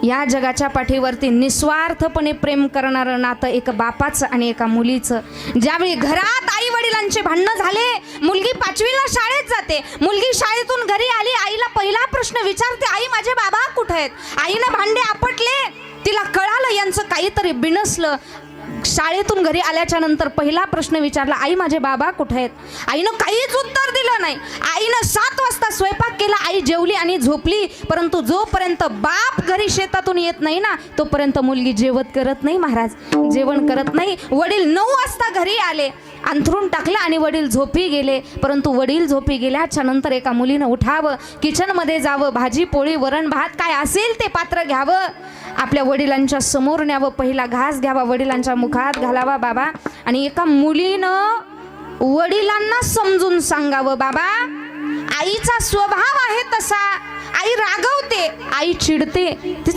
या जगाच्या पाठीवरती निस्वार्थपणे प्रेम करणारं नातं एक बापाचं आणि एका मुलीचं. ज्यावेळी घरात आई वडिलांचे भांडणं झाले, मुलगी 5वीला शाळेत जाते, मुलगी शाळेतून घरी आली, आईला पहिला प्रश्न विचारते, आई माझे बाबा कुठे आहेत? आईनं भांडे आपटले, तिला कळालं यांचं काहीतरी बिनसलं. शाळेतून घरी आल्याच्या नंतर पहिला प्रश्न विचारला, आई माझे बाबा कुठे आहेत? आईनं काहीच उत्तर दिलं नाही. आईनं 7 वाजता स्वयंपाक केला, आई जेवली आणि झोपली. परंतु जोपर्यंत बाप घरी शेतातून येत नाही ना, तोपर्यंत मुलगी जेवत करत नाही महाराज, जेवण करत नाही. वडील 9 वाजता घरी आले, अंथरून टाकलं आणि वडील झोपी गेले. परंतु वडील झोपी गेल्याच्या नंतर एका मुलीनं उठावं, किचनमध्ये जावं, भाजी पोळी वरण भात काय असेल ते पात्र घ्यावं, आपल्या वडिलांच्या समोर न्यावं, पहिला घास घ्यावा, वडिलांच्या मुखात घालावा बाबा. आणि एका मुलीनं वडिलांना समजून सांगावं, बाबा आईचा स्वभाव आहे तसा, आई रागवते, आई चिडते, तिचं